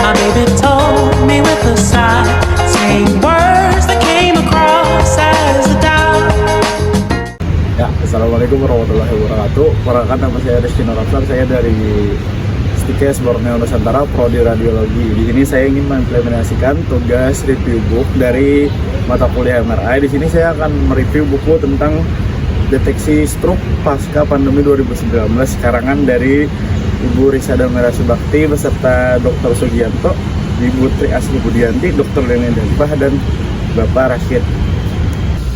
My baby told me with a sigh, saying words that came across as a doubt. Ya, assalamualaikum warahmatullahi wabarakatuh. Perkenalkan, nama saya Rizky Nurafsar. Saya dari Stikes Borneo Nusantara, Prodi Radiologi. Di sini saya ingin mengimplementasikan tugas review book dari mata kuliah MRI. Di sini saya akan mereview buku tentang deteksi stroke pasca pandemi 2019, karangan dari Ibu Risa Damera Subakti beserta Dr. Sugianto, Ibu Tri Asli Budianti, Dr. Lene Dalbah, dan Bapak Rashid.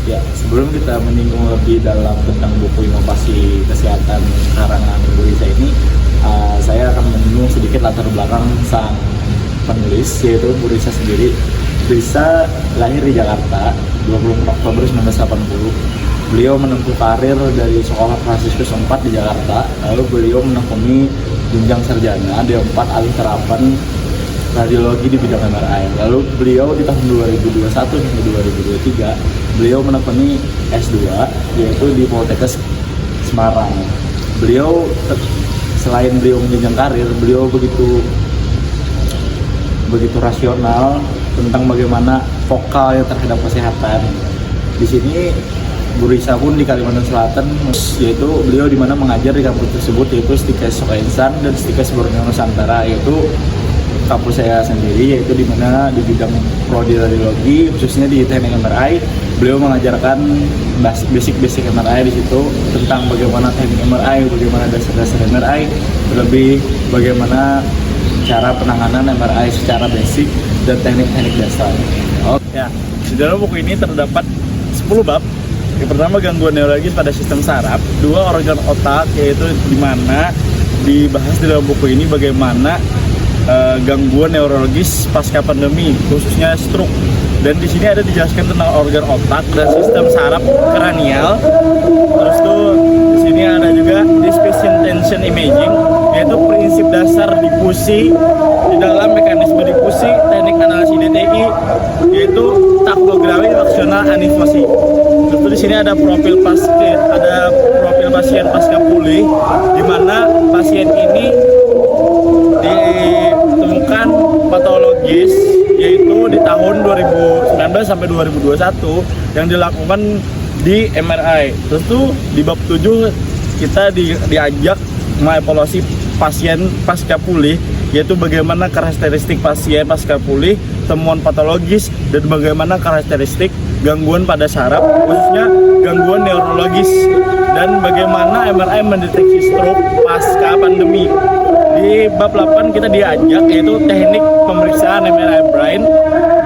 Ya, sebelum kita menyinggung lebih dalam tentang buku inovasi kesehatan karangan Ibu Risa ini, saya akan menyinggung sedikit latar belakang sang penulis, yaitu Bu Risa sendiri. Risa lahir di Jakarta 24 Oktober 1980. Beliau menempuh karir dari Sekolah Fransiskus 4 di Jakarta, lalu beliau menekuni jenjang sarjana D4 alih terapan radiologi di bidang MRI. Lalu beliau di tahun 2021 hingga 2023 beliau menekuni S2, yaitu di Poltekkes Semarang. Beliau selain beliau menjenjang karir, beliau begitu rasional tentang bagaimana vokalnya terhadap kesehatan. Di sini Bu Risa pun di Kalimantan Selatan, yaitu beliau di mana mengajar di kampus tersebut, yaitu Stikes Sokainsan dan Stikes Borneo Nusantara, yaitu kampus saya sendiri, yaitu di mana di bidang prodi radiologi, khususnya di teknik MRI. Beliau mengajarkan basic MRI di situ, tentang bagaimana teknik MRI, bagaimana dasar-dasar MRI, terlebih bagaimana cara penanganan MRI secara basic dan teknik-teknik dasar. Ya, di dalam buku ini terdapat 10 bab. Yang pertama, gangguan neurologis pada sistem saraf. 2, organ otak, yaitu di mana dibahas di dalam buku ini bagaimana gangguan neurologis pasca pandemi, khususnya stroke. Dan di sini ada dijelaskan tentang organ otak dan sistem saraf kranial. Terus tuh di sini ada juga displacement tension imaging, yaitu prinsip dasar difusi di dalam mekanisme difusi, teknik analisis DTI, yaitu taklografi fraksional animasi. Terus di sini ada profil pasien pasca pulih, di mana pasien ini ditemukan patologis, yaitu di tahun 2019 sampai 2021 yang dilakukan di MRI. Terus tuh di bab 7 kita diajak mengevaluasi pasien pasca pulih, yaitu bagaimana karakteristik pasien pasca pulih, temuan patologis, dan bagaimana karakteristik gangguan pada saraf, khususnya gangguan neurologis, dan bagaimana MRI mendeteksi stroke pasca pandemi. Di bab 8 kita diajak, yaitu teknik pemeriksaan MRI brain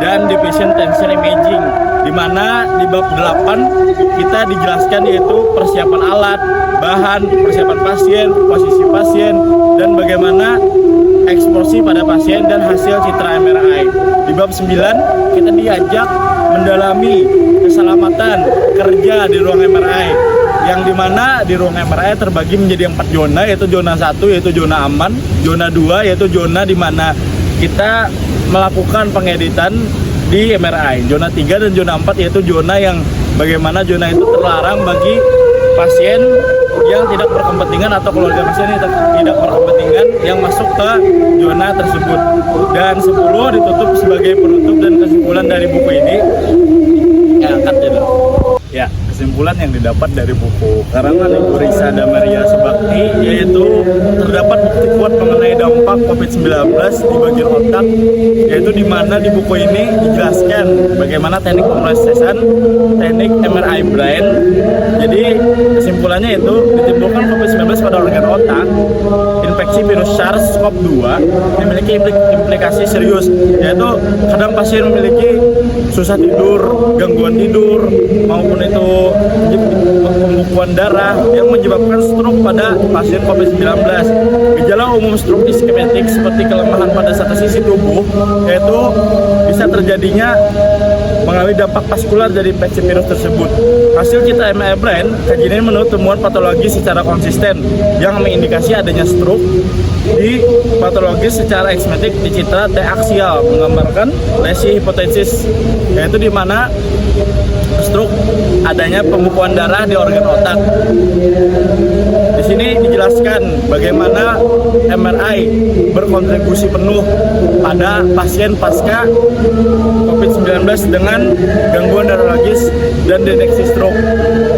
dan diffusion tension imaging, di mana di bab 8 kita dijelaskan yaitu persiapan alat, bahan, persiapan pasien, posisi pasien, dan bagaimana eksposisi pada pasien dan hasil citra MRI. Di bab 9 kita diajak mendalami keselamatan kerja di ruang MRI, yang dimana di ruang MRI terbagi menjadi 4 zona, yaitu zona 1 yaitu zona aman, zona 2 yaitu zona di mana kita melakukan pengeditan di MRI, zona 3 dan zona 4 yaitu zona yang bagaimana zona itu terlarang bagi pasien yang tidak berkepentingan atau keluarga pasien yang tidak berkepentingan yang masuk ke zona tersebut. Dan 10 ditutup sebagai penutup dan kesimpulan dari buku ini. Ya, angkat dulu. Ya, kesimpulan yang didapat dari buku karangan Ibu Risa Damera Subakti, yaitu terdapat bukti kuat mengenai dampak COVID-19 di bagian otak, yaitu di mana di buku ini dijelaskan bagaimana teknik pemrosesan, teknik MRI brain. Jadi kesimpulannya itu ditimbulkan COVID-19 pada organ otak, infeksi virus SARS-CoV-2 memiliki implikasi serius, yaitu kadang pasien memiliki susah tidur, gangguan tidur, maupun itu pembekuan darah yang menyebabkan stroke pada pasien COVID-19. Gejala umum stroke iskematik seperti kelemahan pada satu sisi tubuh, yaitu bisa terjadinya mengalami dampak vaskular dari infeksi virus tersebut. Hasil citra MRI brain, kajian ini menurut temuan patologi secara konsisten yang mengindikasi adanya stroke. Di patologis secara ekstematik di citra T aksial menggambarkan lesi hipotensis, yaitu di mana stroke adanya pembekuan darah di organ otak. Di sini dijelaskan bagaimana MRI berkontribusi penuh pada pasien pasca COVID-19 dengan gangguan neurologis dan deteksi stroke.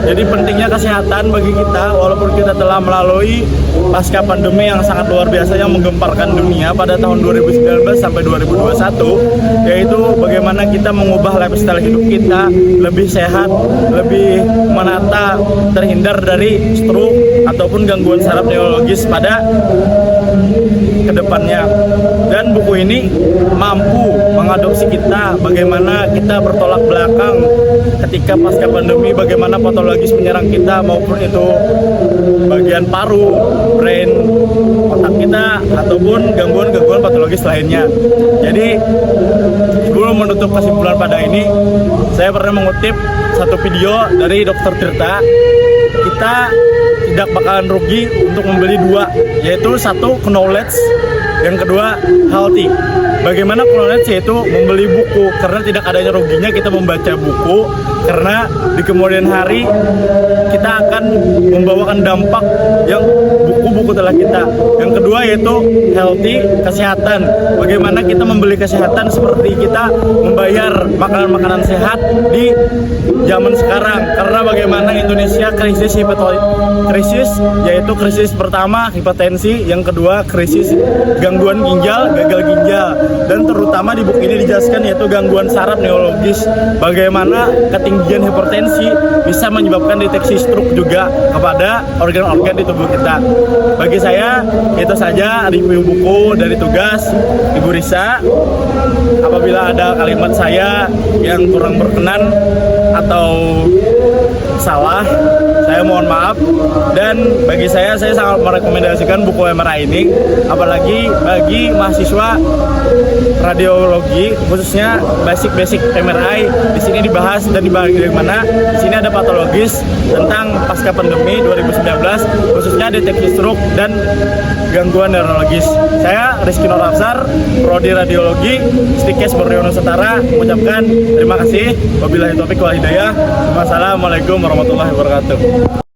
Jadi pentingnya kesehatan bagi kita walaupun kita telah melalui pasca pandemi yang sangat luar biasa yang menggemparkan dunia pada tahun 2019 sampai 2021, yaitu bagaimana kita mengubah lifestyle hidup kita lebih sehat, lebih menata, terhindar dari stroke ataupun gangguan saraf neurologis pada kedepannya. Dan buku ini mampu mengadopsi kita bagaimana kita bertolak belakang ketika pasca pandemi, bagaimana patologis menyerang kita maupun itu bagian paru, brain, otak kita ataupun gangguan-gangguan patologis lainnya. Jadi sebelum menutup kesimpulan pada ini, saya pernah mengutip satu video dari Dr. Tirta. Kita tidak bakalan rugi untuk membeli dua, yaitu satu knowledge, yang kedua healthy. Bagaimana knowledge, yaitu membeli buku, karena tidak adanya ruginya kita membaca buku, karena di kemudian hari kita akan membawakan dampak yang buku-buku telah kita. Yang kedua yaitu healthy, kesehatan. Bagaimana kita membeli kesehatan seperti kita membayar makanan-makanan sehat di zaman sekarang, karena bagaimana Indonesia krisis krisis, yaitu krisis pertama hipertensi, yang kedua krisis gangguan ginjal, gagal ginjal, dan terutama di buku ini dijelaskan yaitu gangguan saraf neurologis, bagaimana ketinggian hipertensi bisa menyebabkan deteksi stroke juga kepada organ-organ di tubuh kita. Bagi saya itu saja review buku dari Tugas Ibu Risa. Apabila ada kalimat saya yang kurang berkenan atau salah, saya mohon maaf. Dan bagi saya sangat merekomendasikan buku MRI ini, apalagi bagi mahasiswa radiologi, khususnya basic MRI. Di sini dibahas dan dibagi dari mana. Di sini ada patologis tentang pasca pandemi 2019, khususnya deteksi stroke dan gangguan neurologis. Saya Rizky Norafsar, Prodi Radiologi, Stikes Borneo Nusantara, mengucapkan terima kasih. Wabillahi taufiq wal hidayah. Wassalamualaikum warahmatullahi wabarakatuh.